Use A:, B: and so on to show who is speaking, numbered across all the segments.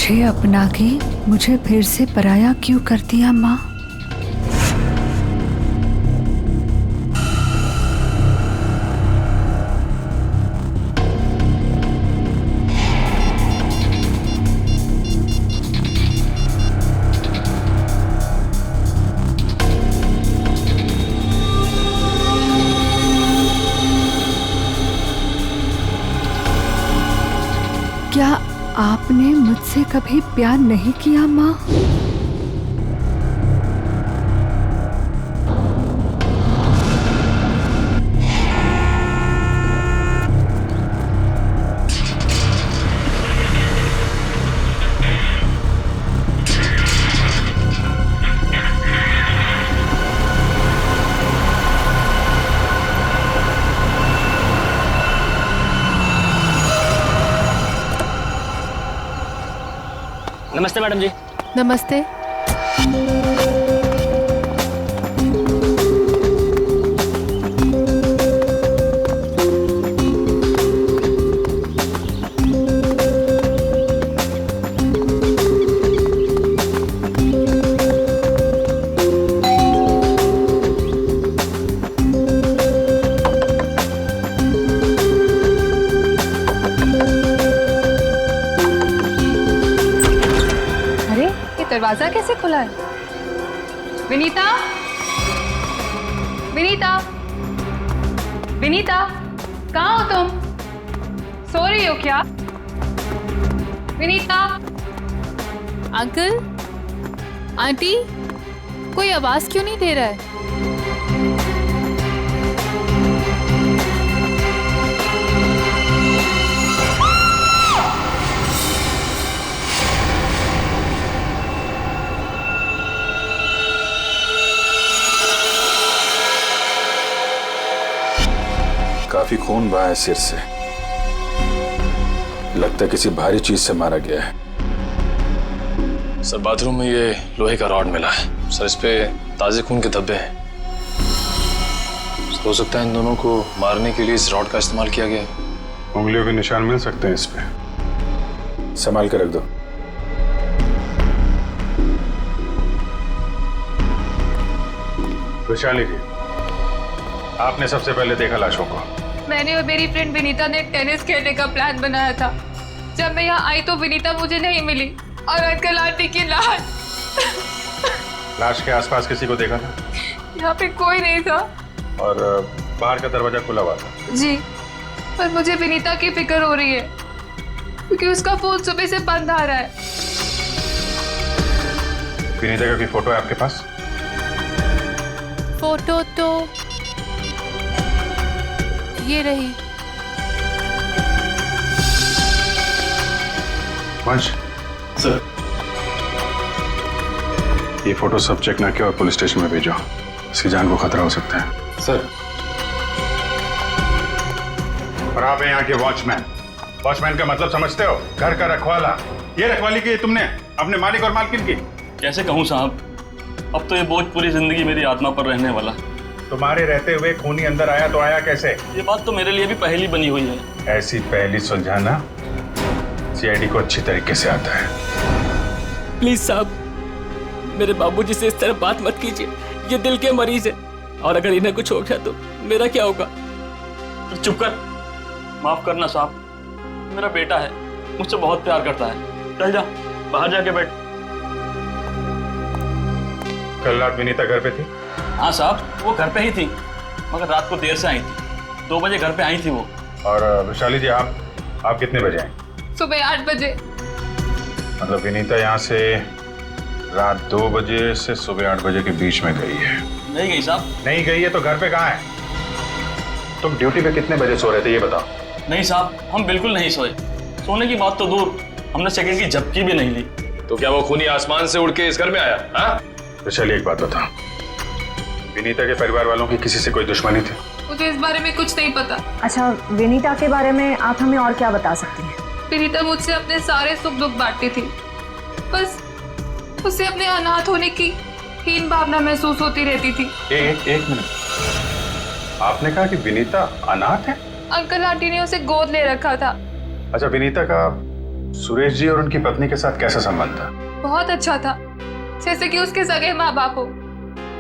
A: मुझे अपना के मुझे फिर से पराया क्यों कर दिया माँ? क्या आपने मुझसे कभी प्यार नहीं किया माँ?
B: नमस्ते मैडम जी।
C: नमस्ते।
D: दरवाजा कैसे खुला है? विनीता, विनीता, विनीता, कहाँ हो तुम? सो रही हो क्या? विनीता।
C: अंकल, आंटी, कोई आवाज क्यों नहीं दे रहा है?
E: काफी खून बहा है सिर से, लगता है किसी भारी चीज से मारा गया है।
F: सर बाथरूम में ये लोहे का रॉड मिला है सर, इस पे ताजे खून के धब्बे हैं। हो सकता है इन दोनों को मारने के लिए इस रॉड का इस्तेमाल किया गया है।
E: उंगलियों के निशान मिल सकते हैं इस पे, संभाल के रख दो। वैशाली जी, आपने सबसे पहले देखा लाशों को?
D: मैंने और मेरी फ्रेंड विनीता ने टेनिस खेलने का प्लान बनाया था। जब मैं यहाँ आई तो विनीता मुझे नहीं मिली और अंकल आंटी की लाश।
E: लाश के आसपास किसी को देखा था?
D: यहाँ पे कोई नहीं था।
E: और बाहर का दरवाजा खुला हुआ था?
D: जी, पर मुझे विनीता की फिक्र हो रही है क्योंकि उसका फोन सुबह से बंद आ रहा है।
E: विनीता का कोई फोटो है आपके पास?
C: फोटो तो ये रही।
E: वंश
F: सर,
E: ये फोटो सब चेक ना किया और पुलिस स्टेशन में भेजो, इसकी जान को खतरा हो सकता है।
F: सर।
E: और आप हैं यहाँ के वॉचमैन। वॉचमैन का मतलब समझते हो? घर का रखवाला। ये रखवाली की तुमने अपने मालिक और मालकिन की?
B: कैसे कहूँ साहब, अब तो ये बोझ पूरी जिंदगी मेरी आत्मा पर रहने वाला।
E: तुम्हारे रहते हुए खूनी अंदर आया तो आया कैसे?
B: ये बात तो मेरे लिए भी पहेली बनी हुई है।
E: ऐसी पहेली सुलझाना सीआईडी को अच्छी तरीके से आता है।
G: प्लीज साहब, मेरे बाबूजी से इस तरह बात मत कीजिए, ये दिल के मरीज है और अगर इन्हें कुछ हो गया तो मेरा क्या होगा?
B: चुप कर, माफ करना साहब, मेरा बेटा है, मुझसे बहुत प्यार करता है। चल जा, बाहर जाके बैठ।
E: कल रात विनीता घर पे थी?
B: हाँ साहब, वो घर पे ही थी, मगर रात को देर से आई थी। 2 बजे घर पे आई थी वो।
E: और वैशाली जी, आप कितने बजे आए?
D: सुबह 8 बजे।
E: मतलब विनीता यहाँ से रात 2 बजे से सुबह 8 बजे के बीच में गई है?
B: नहीं गई साहब।
E: नहीं गई है तो घर पे कहाँ है? तुम ड्यूटी पे कितने बजे सो रहे थे ये बताओ?
B: नहीं साहब, हम बिल्कुल नहीं सोए। सोने की बात तो दूर, हमने सेकंड की झपकी भी नहीं ली।
F: तो क्या वो खूनी आसमान से उड़ के इस घर में आया? हाँ?
E: तो चलिए एक बात बताओ, विनीता के परिवार वालों की किसी से कोई दुश्मनी थी?
D: मुझे इस बारे में कुछ नहीं पता।
H: अच्छा, विनीता के बारे में आप हमें और क्या बता सकती हैं?
D: विनीता मुझसे अपने सारे सुख दुख बांटती थी, बस उसे अपने अनाथ होने की हीन भावना महसूस होती रहती थी।
E: एक मिनट, आपने कहा कि विनीता अनाथ है?
D: अंकल आंटी ने उसे गोद ले रखा था।
E: अच्छा, विनीता का सुरेश जी और उनकी पत्नी के साथ कैसा संबंध था?
D: बहुत अच्छा था, जैसे कि उसके सगे माँ बाप हो।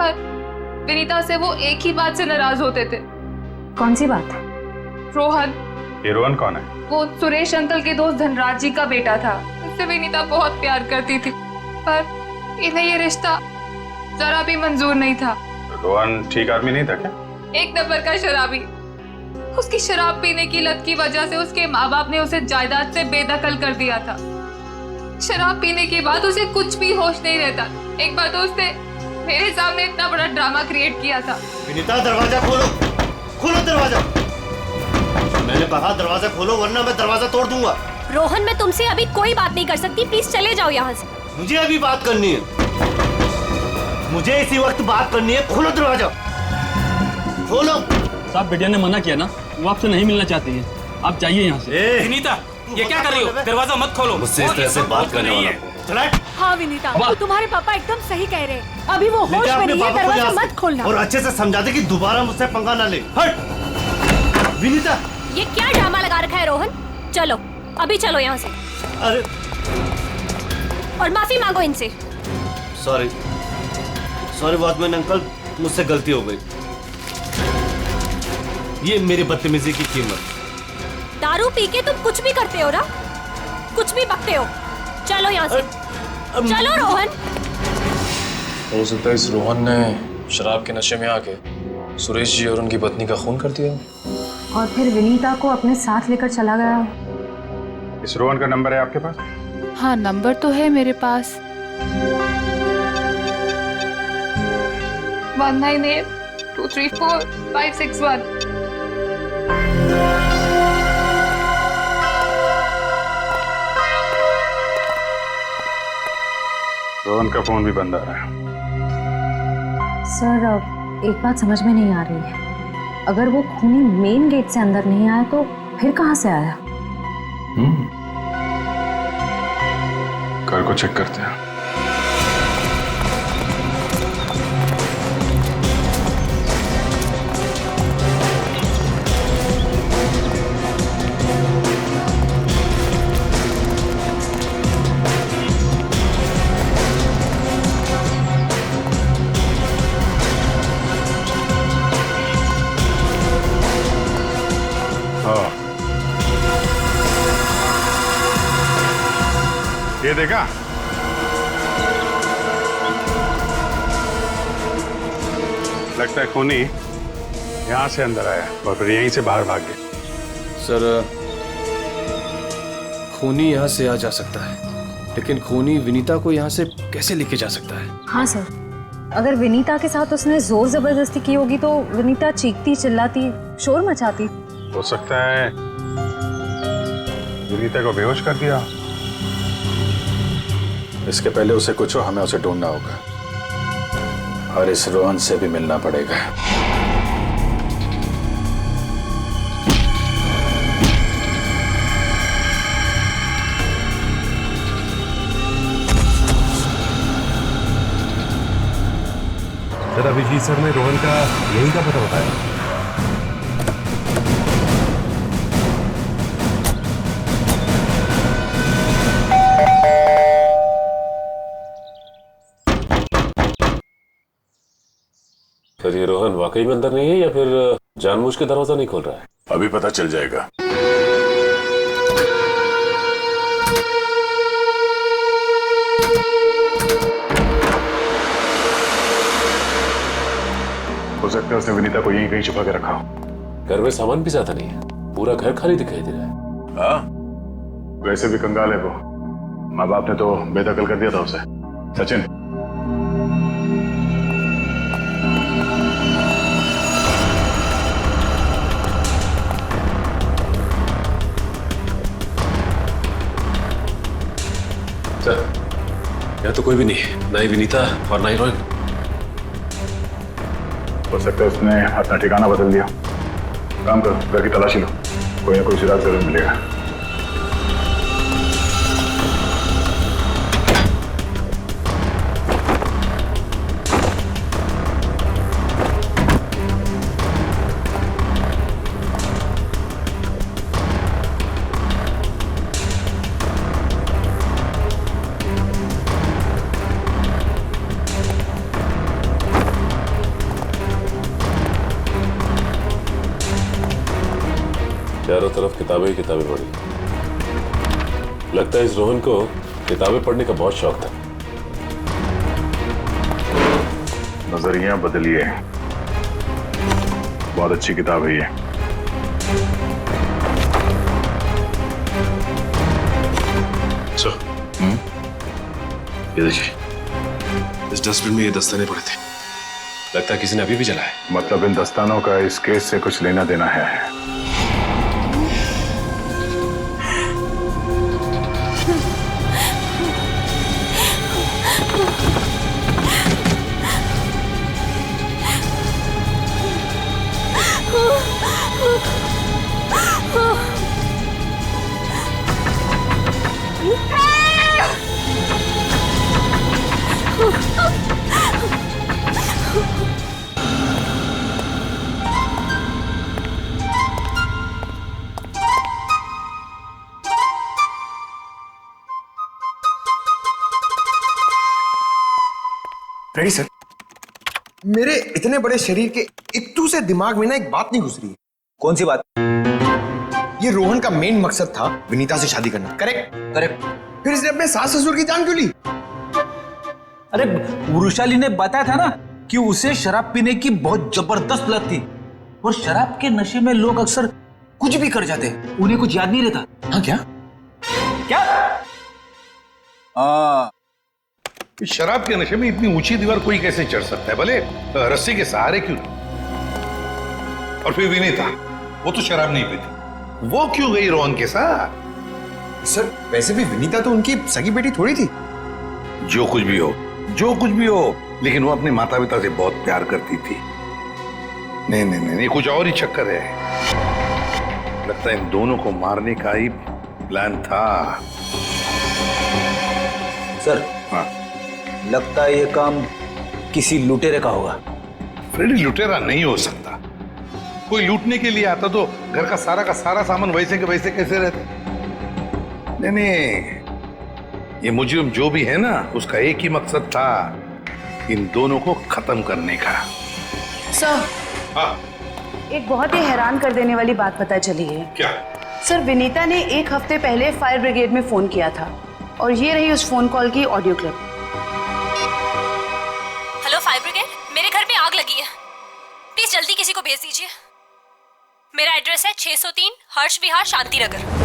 D: पर विनीता से वो एक ही बात से नाराज होते थे।
H: कौन सी बात?
D: रोहन।
E: ये रोहन कौन है?
D: वो सुरेश अंकल के दोस्त धनराज जी का बेटा था। उससे विनीता बहुत प्यार करती थी, पर इन्हें ये रिश्ता जरा भी मंजूर नहीं था।
E: रोहन ठीक आदमी नहीं था क्या?
D: एक नंबर का शराबी। उसकी शराब पीने की लत की वजह से उसके माँ बाप ने उसे जायदाद से बेदखल कर दिया था। शराब पीने के बाद उसे कुछ भी होश नहीं रहता। एक बार तो उसने मेरे सामने इतना बड़ा ड्रामा क्रिएट किया था।
I: विनीता दरवाजा खोलो, खोलो दरवाजा। मैंने कहा दरवाजा खोलो वरना मैं दरवाजा तोड़ दूंगा।
J: रोहन, मैं तुमसे अभी कोई बात नहीं कर सकती, प्लीज चले जाओ यहाँ से।
I: मुझे अभी बात करनी है, मुझे इसी वक्त बात करनी है। खोलो दरवाजा, खोलो।
B: साहब बिटिया ने मना किया ना, वो आपसे नहीं मिलना चाहती है, आप जाइए यहाँ से।
G: विनीता, ये क्या कर रही हो? दरवाजा मत खोलो।
I: मुझसे इस तरह से बात करने वाला चला।
J: हाँ विनीता, तुम्हारे पापा एकदम सही कह रहे हैं। अभी वो होश में नहीं है, दरवाजा मत खोलना।
I: और अच्छे से समझा दे कि दोबारा मुझसे पंगा ना ले। हट विनीता।
J: ये क्या ड्रामा लगा रखा है रोहन? चलो अभी चलो यहाँ से।
I: अरे
J: और माफी मांगो इनसे।
I: सॉरी सॉरी वॉचमैन अंकल, मुझसे गलती हो गई। ये मेरी बदतमीजी की कीमत।
J: दारू पी के तुम कुछ भी करते हो ना, कुछ भी बकते हो। चलो यहाँ से, चलो रोहन।
F: हो सकता है इस रोहन ने शराब के नशे में आके सुरेश जी और उनकी पत्नी का खून कर दिया
H: और फिर विनीता को अपने साथ लेकर चला गया।
E: इस रोहन का नंबर है आपके पास?
C: हाँ, नंबर तो है मेरे पास।
D: 1982345561।
E: रोहन का फोन भी बंद आ रहा है।
H: सर, एक बात समझ में नहीं आ रही है। अगर वो खूनी मेन गेट से अंदर नहीं आया तो फिर कहाँ से आया?
E: घर को चेक करते हैं। ये देखा? लगता है खूनी यहाँ से अंदर आया और फिर यहीं से बाहर भाग गया।
F: सर, खूनी यहाँ से आ जा सकता है, लेकिन खूनी विनीता को यहाँ से कैसे लेके जा सकता है?
H: हाँ सर, अगर विनीता के साथ उसने जोर जबरदस्ती की होगी तो विनीता चीखती चिल्लाती शोर मचाती।
E: हो सकता है विनीता को बेहोश कर दिया।
K: इसके पहले उसे कुछ हो, हमें उसे ढूंढना होगा और इस रोहन से भी मिलना पड़ेगा।
L: सर, अभिजीत सर ने रोहन का यही का पता बताया।
M: सर, ये रोहन वाकई में अंदर नहीं है या फिर जानबूझ के दरवाजा नहीं खोल रहा है?
E: अभी पता चल जाएगा। हो सकता है उसने विनीता को यहीं कहीं छुपा के रखा हो।
M: घर में सामान भी ज्यादा नहीं है, पूरा घर खाली दिखाई दे रहा है।
E: हाँ, वैसे भी कंगाल है वो। माँ बाप ने तो बेदखल कर दिया था उसे। सचिन,
M: यहाँ तो कोई भी नहीं है, ना ही विनीता और ना ही रोहन।
E: हो सकता है उसने अपना ठिकाना बदल दिया। काम करो, घर की तलाशी लो, कोई ना कोई सुराग जरूर मिलेगा।
M: चारों तरफ किताबें ही किताबें पढ़ी। लगता है इस रोहन को किताबें पढ़ने का बहुत शौक था।
E: नजरिया बदलिए, बहुत अच्छी किताब है ये।
F: ये देखिए, इस डस्टबिन में ये दस्ताने पड़े थे। लगता है किसी ने अभी भी जलाया।
E: मतलब इन दस्तानों का इस केस से कुछ लेना देना है।
N: Ready sir. मेरे इतने बड़े शरीर के इत्तू से दिमाग में ना एक बात नहीं घुस रही है। कौन सी बात? ये रोहन का मेन मकसद था विनीता से शादी करना, करेक्ट? करेक्ट। फिर इसने अपने सास ससुर की जान क्यों ली?
O: अरे वृषाली ने बताया था ना कि उसे शराब पीने की बहुत जबरदस्त लत थी, और शराब के नशे में लोग अक्सर कुछ भी कर जाते हैं, उन्हें कुछ याद नहीं रहता।
N: हाँ क्या?
O: क्या?
P: शराब के नशे में इतनी ऊंची दीवार कोई कैसे चढ़ सकता है, भले रस्सी के सहारे क्यों? और फिर विनीता, वो तो शराब नहीं पीती, वो क्यों गई रोहन के साथ?
N: सर वैसे भी विनीता तो उनकी सगी बेटी थोड़ी थी।
P: जो कुछ भी हो, जो कुछ भी हो, लेकिन वो अपने माता पिता से बहुत प्यार करती थी। नहीं नहीं नहीं, कुछ और ही चक्कर है। लगता है इन दोनों को मारने का ही प्लान था।
O: सर
P: हाँ,
O: लगता है ये काम किसी लुटेरे का होगा।
P: फ्रेडी लुटेरा नहीं हो सकता। कोई लूटने के लिए आता तो घर का सारा सामान वैसे के वैसे कैसे रहता? नहीं नहीं, ये मुजरिम जो भी है ना, उसका एक ही मकसद था, इन दोनों को खत्म करने का।
H: सर,
P: हाँ,
H: एक बहुत ही हैरान कर देने वाली बात पता चली है।
P: क्या?
H: सर विनीता ने 1 हफ्ते पहले फायर ब्रिगेड में फोन किया था, और ये रही उस फोन कॉल की audio clip.
J: Hello fire brigade, मेरे घर में आग लगी है, प्लीज जल्दी किसी को भेज दीजिए। मेरा एड्रेस है 603 हर्ष विहार शांति नगर।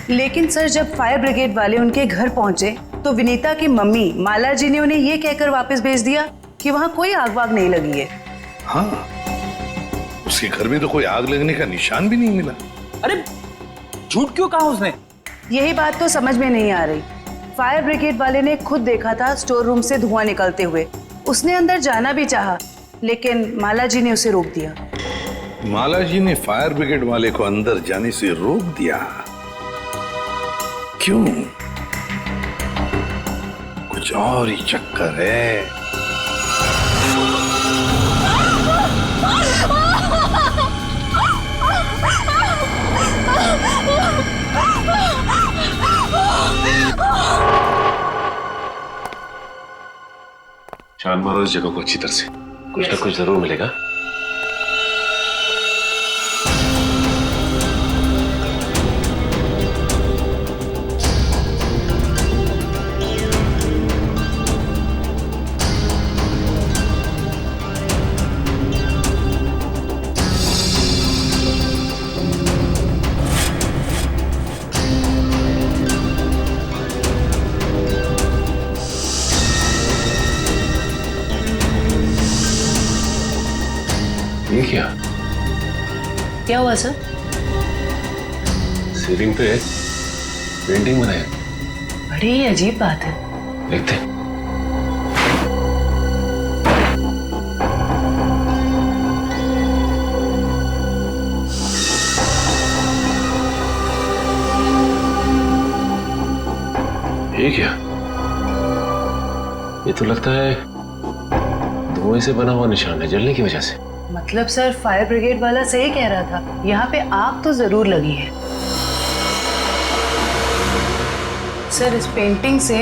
H: लेकिन सर जब फायर ब्रिगेड वाले उनके घर पहुंचे तो विनीता की मम्मी माला जी ने उन्हें ये कहकर वापस भेज दिया कि वहां कोई आग वाग नहीं लगी है।
P: हाँ, उसके घर में तो कोई आग लगने का निशान भी नहीं मिला।
O: अरे झूठ क्यों कहा उसने?
H: यही बात तो समझ में नहीं आ रही। फायर ब्रिगेड वाले ने खुद देखा था स्टोर रूम से धुआं निकलते हुए, उसने अंदर जाना भी चाहा, लेकिन माला जी ने उसे रोक दिया।
P: माला जी ने फायर ब्रिगेड वाले को अंदर जाने से रोक दिया? क्यों? कुछ और ही चक्कर है।
F: छान मारो इस जगह को अच्छी तरह से, कुछ ना कुछ जरूर मिलेगा। ये क्या
H: हुआ सर?
F: सीलिंग पे पेंटिंग बनाया।
H: बड़ी ही अजीब बात है।
F: देखते हैं। ये क्या? ये तो लगता है धुएं से बना हुआ निशान है, जलने की वजह से।
H: मतलब सर फायर ब्रिगेड वाला सही कह रहा था, यहाँ पे आग तो जरूर लगी है। सर इस पेंटिंग से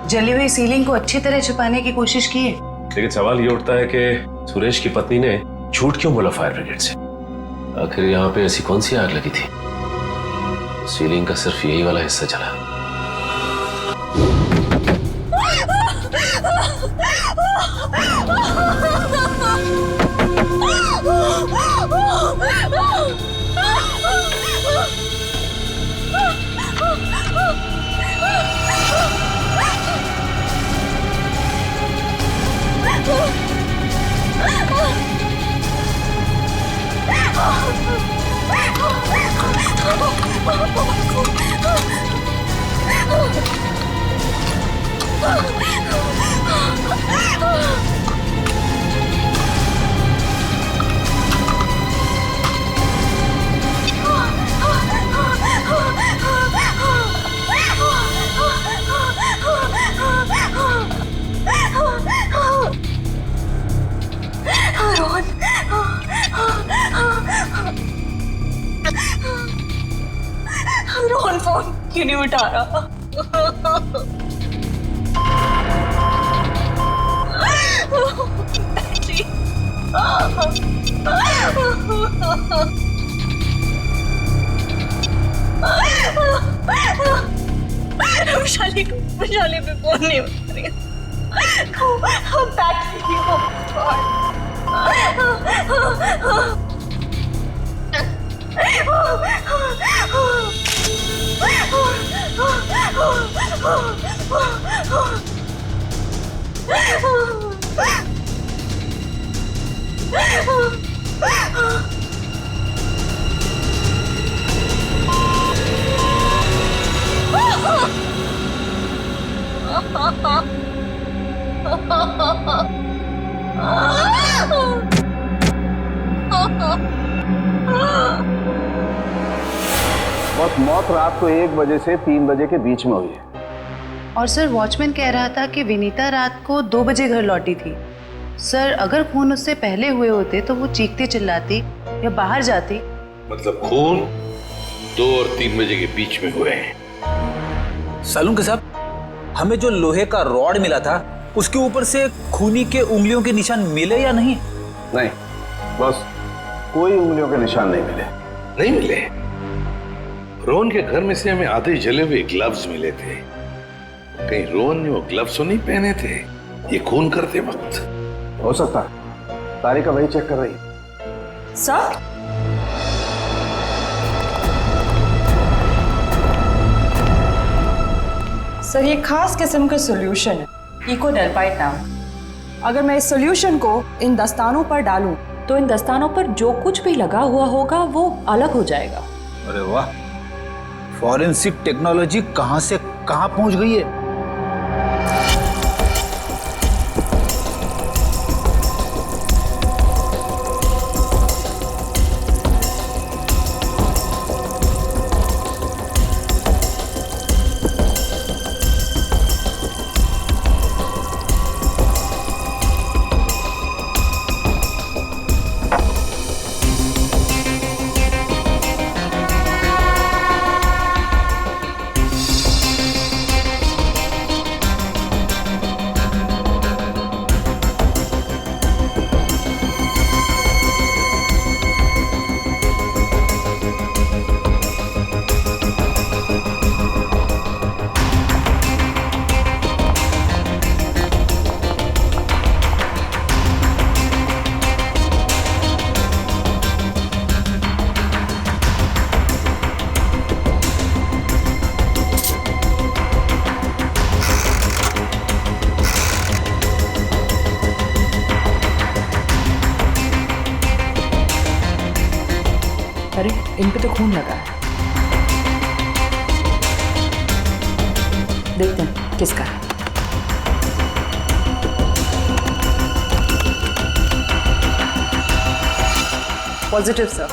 H: जली हुई सीलिंग को अच्छी तरह छुपाने की कोशिश की है।
F: लेकिन सवाल ये उठता है कि सुरेश की पत्नी ने झूठ क्यों बोला फायर ब्रिगेड से?
M: आखिर यहाँ पे ऐसी कौन सी आग लगी थी? सीलिंग का सिर्फ यही वाला हिस्सा जला।
J: रोहन फोन क्यों नहीं उठा रहा? विशाली पे फोन नहीं उठा रही। बैटरी
K: बस मौत रात को 1 बजे से 3 बजे के बीच में हुई है।
H: और सर वॉचमैन कह रहा था कि विनीता रात को 2 बजे घर लौटी थी। सर अगर खून उससे पहले हुए होते तो वो चीखती चिल्लाती या बाहर जाती।
P: मतलब खून 2 और 3 बजे के बीच में हुए हैं।
O: सालून के साहब, हमें जो लोहे का रॉड मिला था उसके ऊपर से खूनी के उंगलियों के निशान मिले या नहीं?
K: नहीं, बस कोई उंगलियों के निशान नहीं मिले।
P: नहीं मिले? रोहन के घर में से हमें आधे जले हुए ग्लव्स मिले थे। कहीं रोहन ने वो ग्लव्स तो नहीं पहने थे ये खून करते वक्त?
K: हो सकता है, तारिका वही चेक कर रही है।
J: सर
Q: सर ये खास किस्म का सॉल्यूशन है, इकोडेल्पाइट नाम। अगर मैं इस सॉल्यूशन को इन दस्तानों पर डालूं तो इन दस्तानों पर जो कुछ भी लगा हुआ होगा वो अलग हो जाएगा।
O: अरे वाह, फॉरेंसिक टेक्नोलॉजी कहां से कहां पहुंच गई है।
Q: अरे इन पे तो खून लगा है, देखते हैं किसका है। पॉजिटिव सर,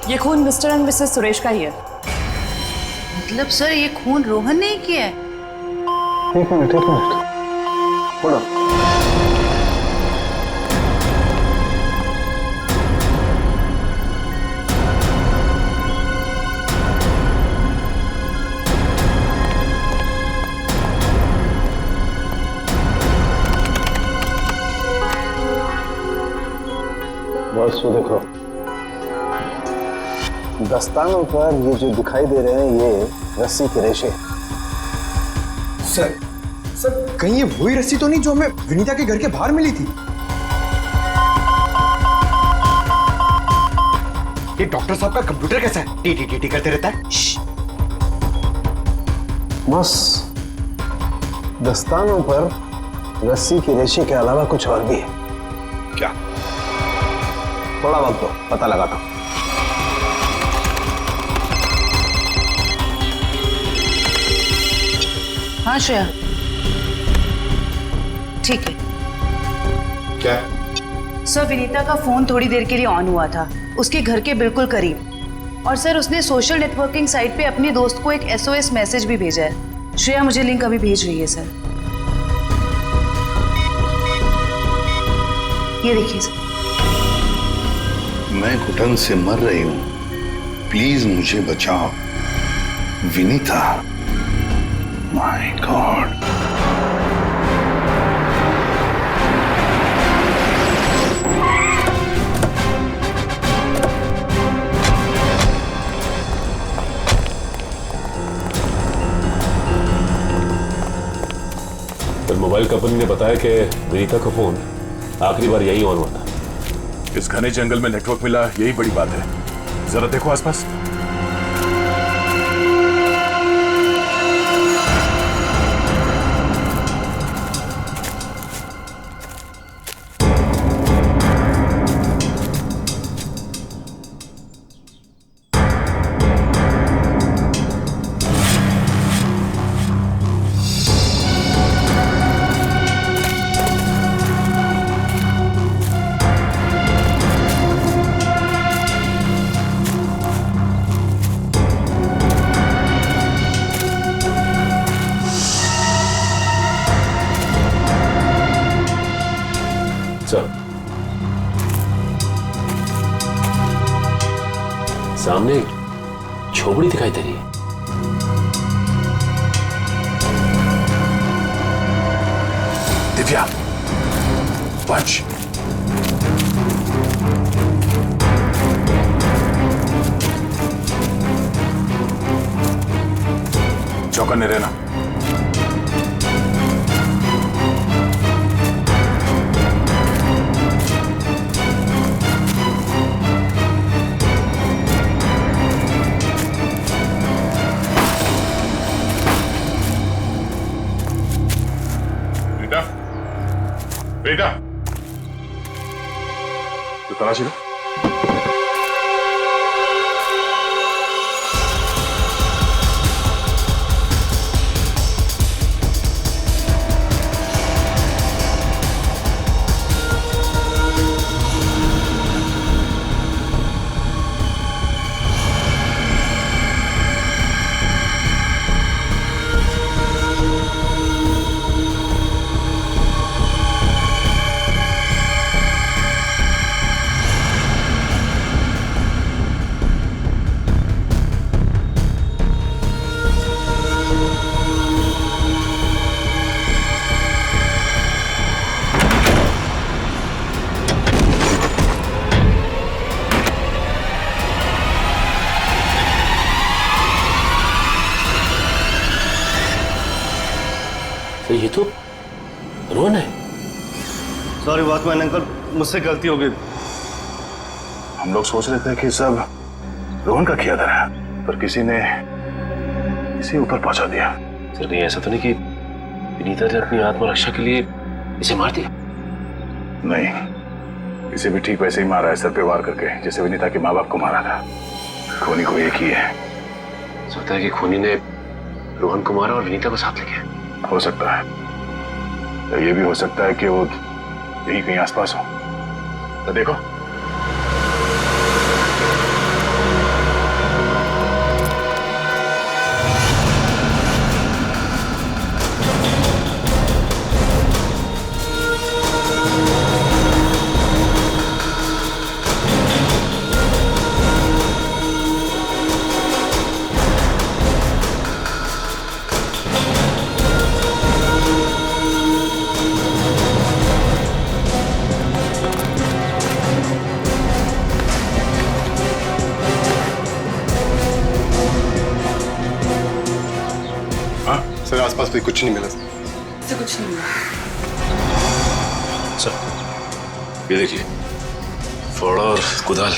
Q: ये खून मिस्टर एंड मिसेस सुरेश का ही है।
H: मतलब सर ये खून रोहन ने ही किया है?
K: एक मिनट बोलो। बस वो देखो,
R: दस्तानों पर ये जो दिखाई दे रहे हैं ये रस्सी के रेशे।
N: सर सर कहीं ये वही रस्सी तो नहीं जो हमें विनीता के घर के बाहर मिली थी? ये डॉक्टर साहब का कंप्यूटर कैसा है? टी टी टी टी करते रहता है।
R: बस दस्तानों पर रस्सी के रेशे के अलावा कुछ और भी है।
N: क्या?
R: थोड़ा वक्त दो, पता लगाता हूं।
H: हाँ श्रेया, ठीक है।
N: क्या?
H: सर विनीता का फोन थोड़ी देर के लिए ऑन हुआ था, उसके घर के बिल्कुल करीब। और सर उसने सोशल नेटवर्किंग साइट पे अपने दोस्त को एक SOS मैसेज भी भेजा है। श्रेया मुझे लिंक अभी भेज रही है सर। ये देखिए सर।
P: मैं घुटन से मर रही हूं, प्लीज मुझे बचाओ। Vinita, my God.
M: फिर मोबाइल कंपनी ने बताया कि विनीता का फोन आखिरी बार यही ऑन हुआ था।
K: इस घने जंगल में नेटवर्क मिला, यही बड़ी बात है। जरा देखो आसपास।
M: सामने झोपड़ी दिखाई दे रही है।
K: दिव्या, पंच। चौकन्ने रहना। बेटा, तो तलाशी लो।
M: ये तो रोहन है।
I: सॉरी वॉचमैन अंकल, मुझसे गलती हो गई।
K: हम लोग सोच रहे थे कि सब रोहन का किया था, पर किसी ने इसे ऊपर पहुंचा दिया।
M: सर कहीं ऐसा तो नहीं कि विनीता ने अपनी आत्मरक्षा के लिए इसे मार दिया?
K: नहीं, इसे भी ठीक वैसे ही मारा है, सर पे वार करके, जैसे विनीता के माँ बाप को मारा था। खूनी को एक ही है।
M: सोचता है कि खूनी ने रोहन को मारा और विनीता को साथ ले गया।
K: हो सकता है, या ये भी हो सकता है कि वो यही कहीं आसपास हो। तो देखो,
L: कुछ नहीं मिला।
Q: इसे कुछ नहीं मिला।
F: सर, ये देखिए, फावड़ा और कुदाल।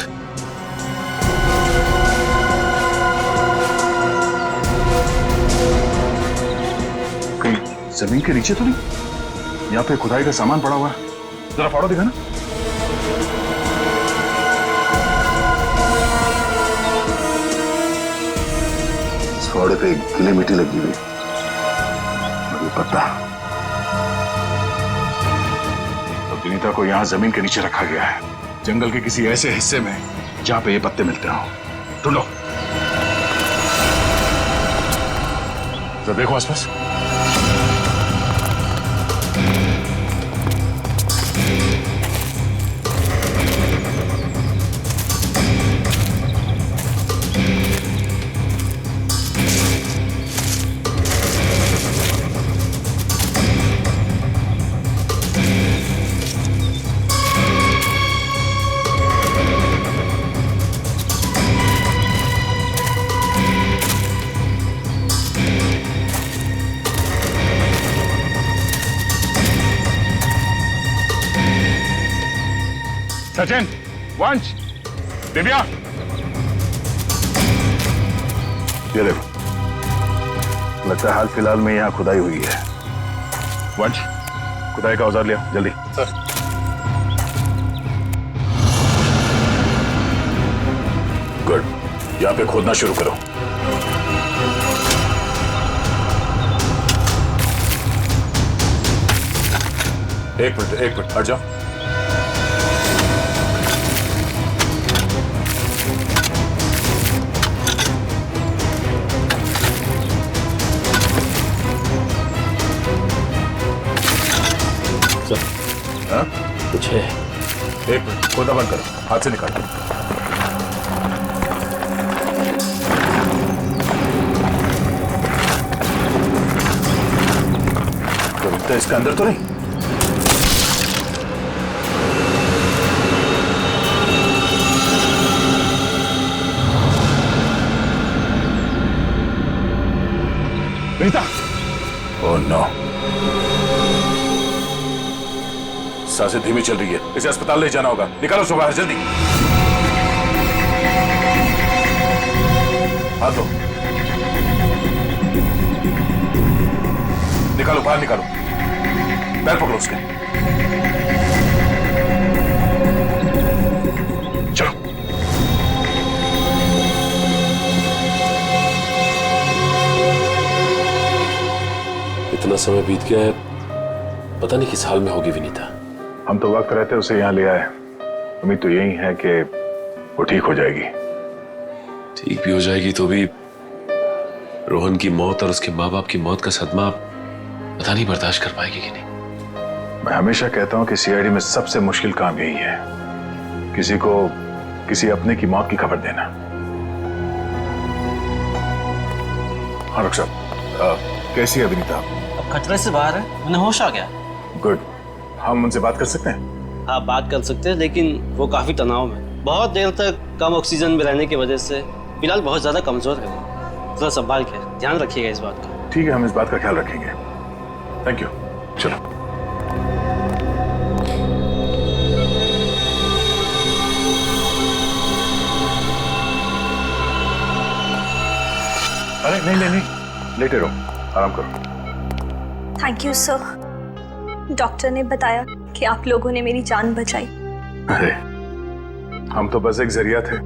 K: कहीं जमीन के नीचे तो नहीं? यहाँ पे खुदाई का सामान पड़ा हुआ है, जरा फावड़ा दिखा ना। इस फावड़े पे गीली मिट्टी लगी हुई और ये पत्ता। तो विनीता को यहाँ जमीन के नीचे रखा गया है, जंगल के किसी ऐसे हिस्से में जहाँ पे ये पत्ते मिलते हो। ढूंढो, तो देखो आसपास। सचिन, वंश, दिव्या, ये देखो, लगता है हाल फिलहाल में यहाँ खुदाई हुई है। वंश, खुदाई का औजार लिया जल्दी। सर। गुड, यहाँ पे खोदना शुरू करो। एक मिनट हट जाओ। कुछ है। एक मिनट, खोदा बंद करो, हाथ से निकालो। तो इसके अंदर तो नहीं? विनीता! ओह नो, सांसें धीमी चल रही है, इसे अस्पताल ले जाना होगा। निकालो उसको बाहर जल्दी। हाँ तो निकालो, बाहर निकालो, पैर पकड़ो उसके। चलो।
M: इतना समय बीत गया है, पता नहीं किस हाल में होगी विनीता।
K: हम तो वक्त रहते उसे यहाँ ले आए, उम्मीद तो यही है कि वो ठीक हो जाएगी।
M: ठीक भी हो जाएगी तो भी रोहन की मौत और उसके माँ बाप की मौत का सदमा पता नहीं बर्दाश्त कर पाएगी कि नहीं।
K: मैं हमेशा कहता हूँ कि सीआईडी में सबसे मुश्किल काम यही है, किसी को किसी अपने की मौत की खबर देना। हाँ डॉक्टर साहब, कैसी है विनीता?
I: अब खतरे से बाहर है, उन्हें होश आ गया।
K: गुड, हम उनसे बात कर सकते हैं?
I: हाँ, बात कर सकते हैं, लेकिन वो काफी तनाव में, बहुत देर तक कम ऑक्सीजन में रहने की वजह से फिलहाल बहुत ज्यादा कमजोर है। थोड़ा संभाल के ध्यान रखिएगा इस बात का।
K: ठीक है, हम इस बात का ख्याल रखेंगे। Thank you. चलो। अरे नहीं, लेटे रहो, आराम करो।
J: Thank you sir. डॉक्टर ने बताया कि आप लोगों ने मेरी जान बचाई।
K: अरे हम तो बस एक जरिया थे,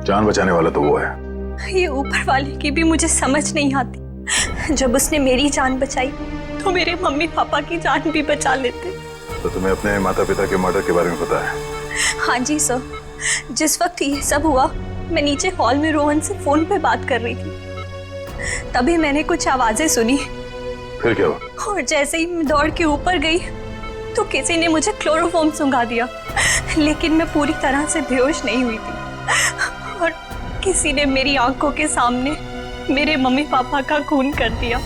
K: जान बचाने वाला तो वो है।
J: ये ऊपर वाले की भी मुझे समझ नहीं आती। जब उसने मेरी जान बचाई तो मेरे मम्मी पापा की जान भी बचा लेते।
K: तो तुम्हें अपने माता पिता के मर्डर के बारे में पता है?
J: हाँ जी सर, जिस वक्त ये सब हुआ मैं नीचे हॉल में रोहन से फोन पे बात कर रही थी, तभी मैंने कुछ आवाजें सुनी।
K: फिर क्या हुआ?
J: और जैसे ही मैं दौड़ के ऊपर गई तो किसी ने मुझे क्लोरोफॉर्म सुंघा दिया, लेकिन मैं पूरी तरह से बेहोश नहीं हुई थी। और किसी ने मेरी आंखों के सामने मेरे मम्मी पापा का खून कर दिया।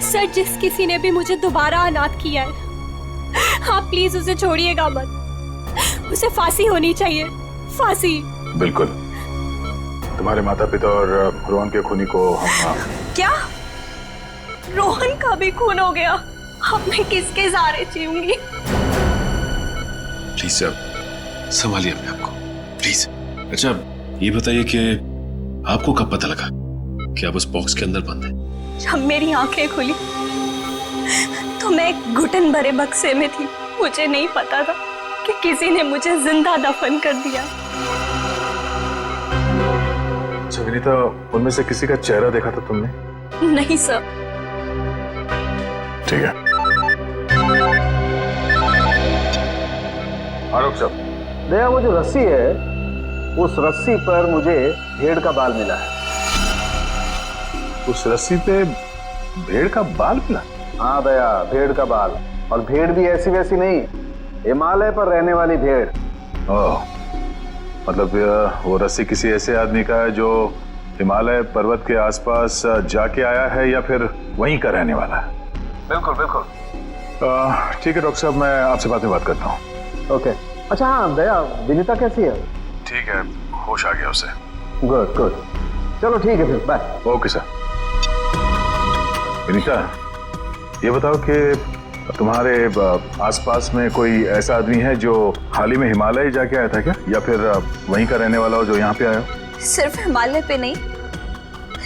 S: सर, जिस किसी ने भी मुझे दोबारा अनाथ किया है, आप प्लीज उसे छोड़िएगा मत। उसे फांसी होनी चाहिए, फांसी।
K: बिल्कुल, तुम्हारे माता पिता और रोहन के खूनी को हम
J: क्या? रोहन का भी खून हो गया? अब मैं किसके सहारे जीऊंगी?
M: प्लीज सर, संभालिए अपने आप को, प्लीज। अच्छा ये बताइए कि आपको कब पता लगा कि आप उस बॉक्स के अंदर बंद हैं?
J: जब मेरी आंखें खुली तो मैं एक घुटन भरे बक्से में थी। मुझे नहीं पता था कि किसी ने मुझे जिंदा दफन कर दिया।
K: अच्छा विनीता, उनमें से किसी का चेहरा देखा था तुमने?
J: नहीं सर।
K: ठीक है। आरोप साहब,
R: दया, वो जो रस्सी है, उस रस्सी पर मुझे भेड़ का बाल मिला है।
K: उस रस्सी पे भेड़ का बाल मिला?
R: हाँ दया, भेड़ का बाल। और भेड़ भी ऐसी वैसी नहीं, हिमालय पर रहने वाली भेड़।
K: ओह, मतलब वो रस्सी किसी ऐसे आदमी का है जो हिमालय पर्वत के आसपास जाके आया है या फिर वहीं का रहने वाला है?
R: बिल्कुल बिल्कुल।
K: ठीक है डॉक्टर साहब, मैं आपसे बाद में बात करता हूँ।
R: ओके। अच्छा हाँ दया, विनीता कैसी है?
K: ठीक है, होश आ गया उसे।
R: गुड गुड, चलो ठीक है फिर, बाय।
K: Okay sir. विनीता, ये बताओ कि तुम्हारे आसपास में कोई ऐसा आदमी है जो हाल ही में हिमालय जाके आया था क्या, या फिर वहीं का रहने वाला हो जो यहाँ पे आया हो?
J: सिर्फ हिमालय पे नहीं,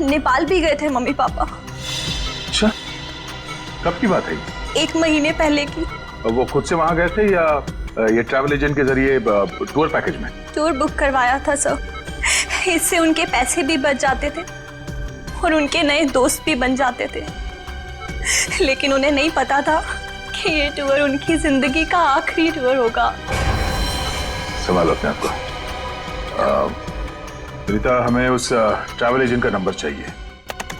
J: नेपाल भी गए थे मम्मी पापा।
K: अच्छा, कब की बात है?
J: 1 महीने पहले की।
K: वो खुद से वहां गए थे या ये ट्रैवल एजेंट के जरिए टूर पैकेज में?
J: टूर बुक करवाया था सर। इससे उनके पैसे भी बच जाते थे और उनके नए दोस्त भी बन जाते थे। लेकिन उन्हें नहीं पता था कि ये टूर उनकी जिंदगी का आखिरी टूर होगा।
K: संभालो अपने आप को। विनीता, हमें उस ट्रैवल एजेंट का नंबर चाहिए।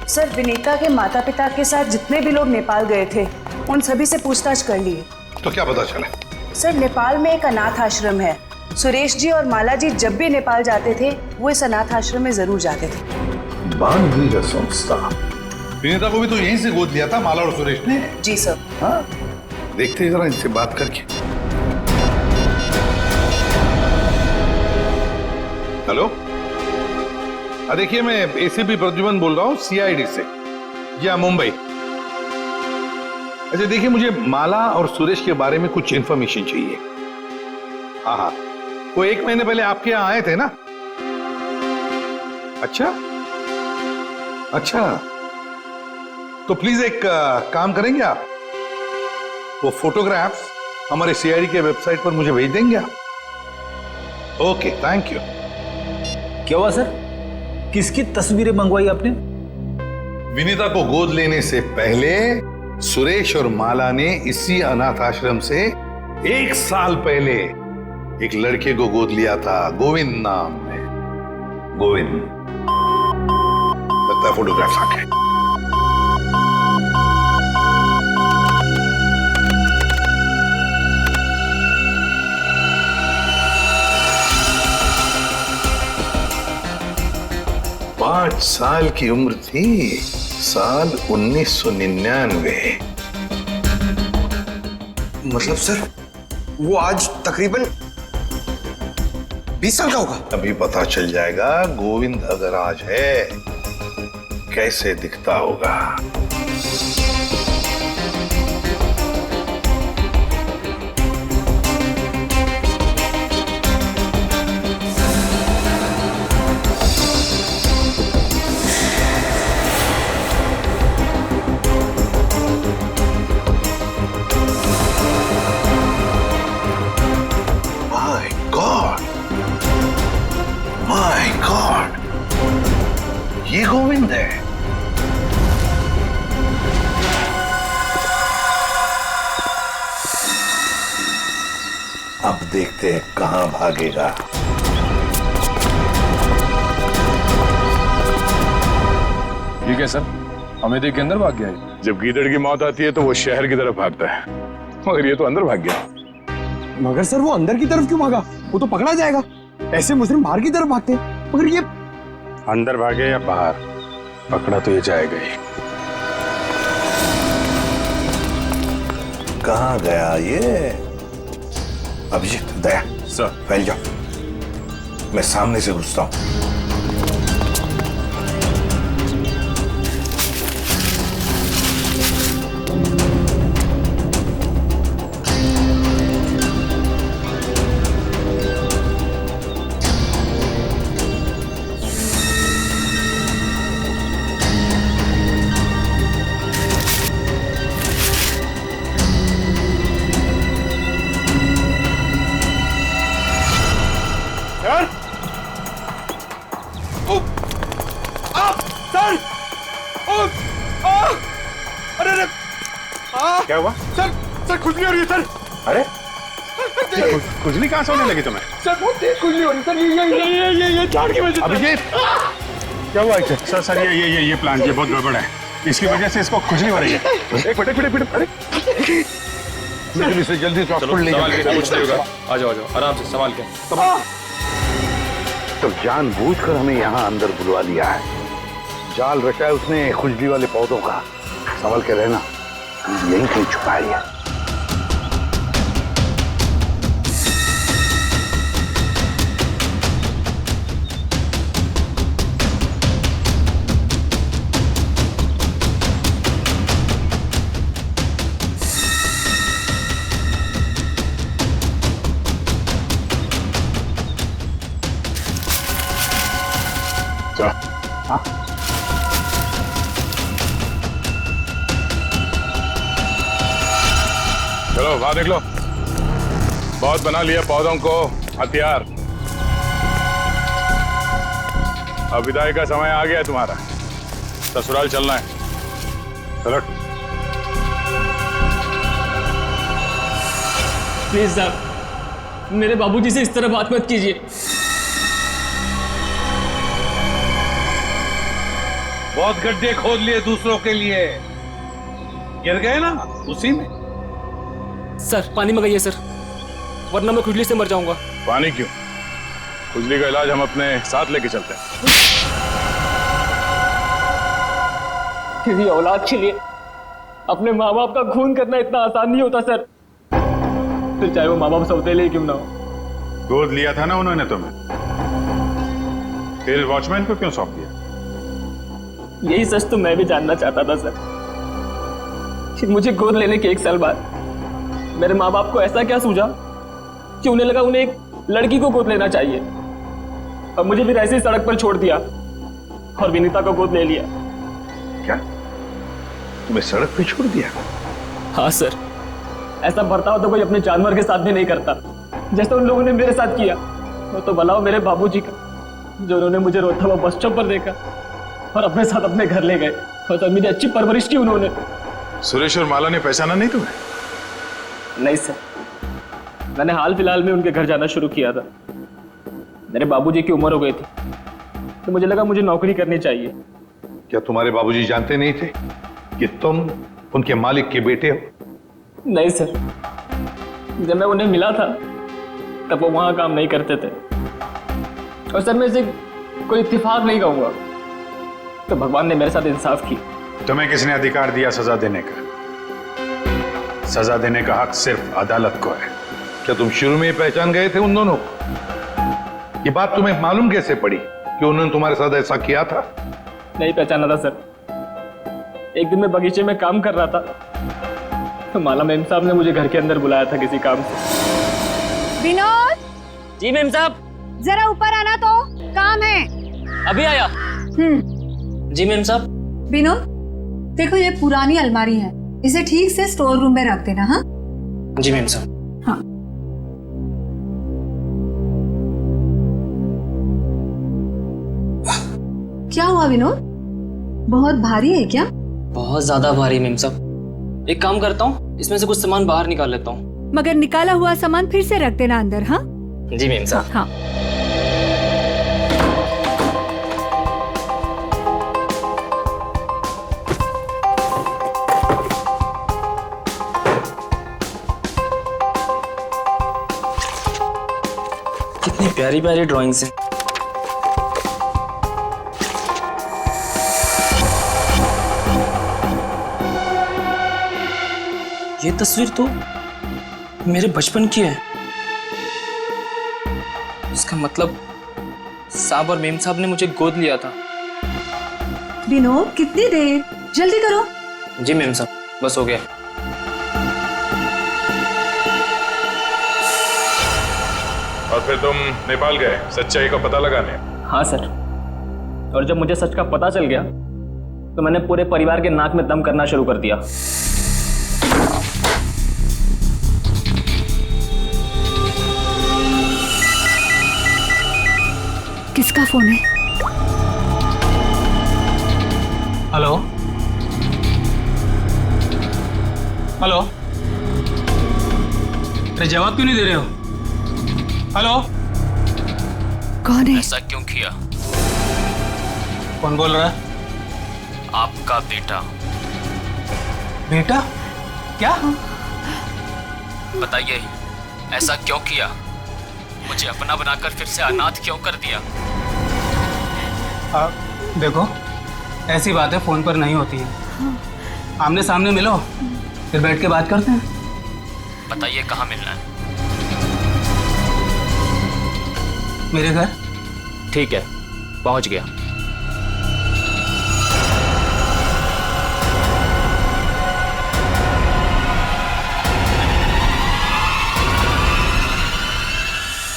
H: सर, विनीता के माता पिता के साथ जितने भी लोग नेपाल गए थे उन सभी से पूछताछ कर लिए।
P: तो क्या पता चला?
H: सर, नेपाल में एक अनाथ आश्रम है। सुरेश जी और माला जी जब भी नेपाल जाते थे वो इस अनाथ आश्रम में जरूर जाते थे।
P: बानवी है संस्था। विनीता को भी तो यहीं से गोद लिया था माला और सुरेश ने।
H: जी सर।
P: हाँ, देखते हैं जरा इनसे बात करके। हेलो, देखिए मैं एसीपी प्रद्युमन बोल रहा हूँ सीआईडी से। जी हाँ, मुंबई। अच्छा देखिए, मुझे माला और सुरेश के बारे में कुछ इंफॉर्मेशन चाहिए। हाँ हाँ, वो 1 महीने पहले आपके यहाँ आए थे ना? अच्छा अच्छा, तो प्लीज एक काम करेंगे आप, वो फोटोग्राफ्स हमारे सीआईडी के वेबसाइट पर मुझे भेज देंगे आप? Okay, thank you.
O: क्या हुआ सर? किसकी तस्वीरें मंगवाई आपने?
P: विनीता को गोद लेने से पहले सुरेश और माला ने इसी अनाथ आश्रम से 1 साल पहले एक लड़के को गोद लिया था, गोविंद नाम में। गोविंद, लगता है फोटोग्राफ्स आ गए। पांच साल की उम्र थी, साल 1999।
N: मतलब सर, वो आज तकरीबन 20 साल का होगा।
P: अभी पता चल जाएगा गोविंद अगर आज है कैसे दिखता होगा। माय गॉड, ये गोविंद है। अब देखते हैं कहां भागेगा।
K: ठीक है सर, हमें देख के अंदर भाग गया है। जब गीदड़ की मौत आती है तो वो शहर की तरफ भागता है, मगर ये तो अंदर भाग गया।
N: मगर सर, वो अंदर की तरफ क्यों भागा? वो तो पकड़ा जाएगा। ऐसे मुजरिम बाहर की तरफ भागते हैं, मगर ये
E: अंदर भागे या बाहर, पकड़ा तो ये जाएगा ही।
P: कहां गया ये? अभिजीत, दया सर, फैल जाओ, मैं सामने से घुसता हूं।
E: क्या हुआ?
L: सर खुजली हो रही है सर।
E: अरे खुजली कहाँ से होने लगी तुम्हें?
L: सर बहुत तेज खुजली हो रही है सर। ये झाड़ की वजह से।
E: अभिजीत क्या हुआ? सर ये प्लांट ये बहुत गड़बड़ है, इसकी वजह से इसको खुजली हो रही है। एक मिनट अरे जल्दी से हॉस्पिटल ले
F: संभाल के, कुछ नहीं होगा। आ जाओ आराम से संभाल के।
P: तो जानबूझकर हमें यहाँ अंदर बुलवा लिया है, जाल रचा है उसने खुजली वाले पौधों का। संभल के रहना, यहीं कहीं छुपाई है।
E: चलो वहां देख लो, बहुत बना लिया पौधों को हथियार। अब विदाई का समय आ गया तुम्हारा, ससुराल चलना है। चलो
G: प्लीज साहब, मेरे बाबूजी से इस तरह बात मत कीजिए।
P: बहुत गड्ढे खोद लिए दूसरों के लिए, गिर गए ना उसी में।
G: सर पानी मंगाइए सर, वरना मैं खुजली से मर जाऊंगा।
E: पानी क्यों? खुजली का इलाज हम अपने साथ लेके चलते हैं।
G: किसी औलाद के लिए अपने माँ बाप का खून करना इतना आसान नहीं होता सर, फिर चाहे वो माँ बाप सौतेले क्यों ना हो।
E: गोद लिया था ना उन्होंने तुम्हें, फिर वॉचमैन को क्यों सौंप दिया?
G: यही सच तो मैं भी जानना चाहता था सर, कि मुझे गोद लेने के 1 साल बाद मेरे माँ बाप को ऐसा क्या सूझा कि उन्हें लगा उन्हें एक लड़की को गोद लेना चाहिए, और मुझे फिर ऐसे ही सड़क पर छोड़ दिया और विनीता को गोद ले लिया।
P: क्या तुम्हें सड़क पे छोड़ दिया?
G: हाँ सर, ऐसा बर्ताव तो कोई अपने जानवर के साथ भी नहीं करता, जैसा उन लोगों ने मेरे साथ किया। वो तो भला हो मेरे बाबूजी का, जो उन्होंने मुझे रोता हुआ बस स्टॉप पर देखा और अपने साथ अपने घर ले गए, और मेरी अच्छी परवरिश की उन्होंने।
E: सुरेश और माला ने पहचाना नहीं तुम्हें?
G: नहीं सर, मैंने हाल फिलहाल में उनके घर जाना शुरू किया था। मेरे बाबूजी की उम्र हो गई थी, तो मुझे लगा मुझे नौकरी करनी चाहिए।
P: क्या तुम्हारे बाबूजी जानते नहीं थे कि तुम उनके मालिक के बेटे हो?
G: नहीं सर, जब मैं उन्हें मिला था तब वो वहां काम नहीं करते थे, और सर मैं इसे कोई इत्तेफाक नहीं कहूंगा, तो भगवान ने मेरे साथ इंसाफ की।
E: तुम्हें किसने अधिकार दिया सजा देने का? सजा देने का हक सिर्फ अदालत को है।
P: क्या तुम शुरू में ही पहचान गए थे उन दोनों को? ये बात तुम्हें मालूम कैसे पड़ी कि उन्होंने तुम्हारे साथ ऐसा किया था?
G: नहीं पहचाना था सर। एक दिन मैं बगीचे में काम कर रहा था, तो माला मेम साहब ने मुझे घर के अंदर बुलाया था किसी काम से।
S: विनोद!
G: जी मेम साहब।
S: जरा ऊपर आना, तो काम है।
G: अभी आया। जी मेम साहब।
T: विनोद, देखो ये पुरानी अलमारी है, इसे ठीक से स्टोर रूम में रख देना। हाँ
G: जी मेम साहब।
T: हाँ। क्या हुआ विनोद, बहुत भारी है क्या?
G: बहुत ज्यादा भारी मेम साहब। एक काम करता हूँ, इसमें से कुछ सामान बाहर निकाल लेता हूँ।
S: मगर निकाला हुआ सामान फिर से रख देना अंदर। हाँ
G: जी मेम साहब।
S: हाँ।
G: कितनी प्यारी प्यारी ड्राइंग्स हैं। ये तस्वीर तो मेरे बचपन की है। इसका मतलब साहब और मेम साहब ने मुझे गोद लिया था।
T: विनोद, कितनी देर, जल्दी करो।
G: जी मेम साहब, बस हो गया।
E: और फिर तुम नेपाल गए सच्चाई का पता लगाने?
G: हाँ सर, और जब मुझे सच का पता चल गया तो मैंने पूरे परिवार के नाक में दम करना शुरू कर दिया।
A: किसका फोन है?
O: हेलो
G: हेलो, अरे जवाब क्यों नहीं दे रहे हो? हेलो,
A: कौन है?
U: ऐसा क्यों किया?
G: कौन बोल रहा है?
U: आपका बेटा।
G: बेटा? क्या?
U: बताइए, ऐसा क्यों किया? मुझे अपना बनाकर फिर से अनाथ क्यों कर दिया?
G: देखो, ऐसी बातें फोन पर नहीं होती है। आमने सामने मिलो, फिर बैठ के बात करते हैं।
U: बताइए कहाँ मिलना है?
G: मेरे घर।
U: ठीक है, पहुंच गया।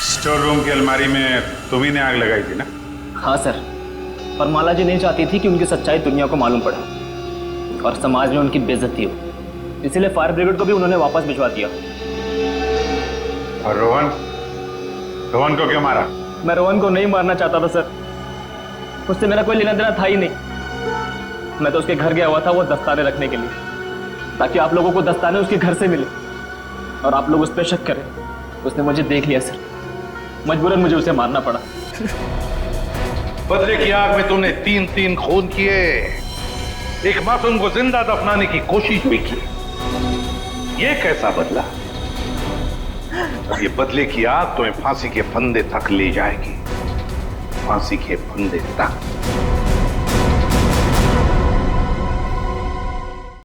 E: स्टोर रूम की अलमारी में तुम्ही ने आग लगाई थी ना?
G: हाँ सर, पर माला जी नहीं चाहती थी कि उनकी सच्चाई दुनिया को मालूम पड़े और समाज में उनकी बेइज्जती हो, इसीलिए फायर ब्रिगेड को भी उन्होंने वापस भिजवा दिया।
E: और रोहन? रोहन को क्यों मारा?
G: मैं रोहन को नहीं मारना चाहता था सर, उससे मेरा कोई लेना देना था ही नहीं। मैं तो उसके घर गया हुआ था वो दस्ताने रखने के लिए, ताकि आप लोगों को दस्ताने उसके घर से मिले और आप लोग उस पर शक करें। उसने मुझे देख लिया सर, मजबूरन मुझे उसे मारना पड़ा।
P: बदले की आग में तूने 3 खून किए, एक मासूम को जिंदा दफनाने की कोशिश भी की। ये कैसा बदला? ये बदले की आग तुम्हें फांसी के फंदे तक ले जाएगी, फांसी के फंदे तक।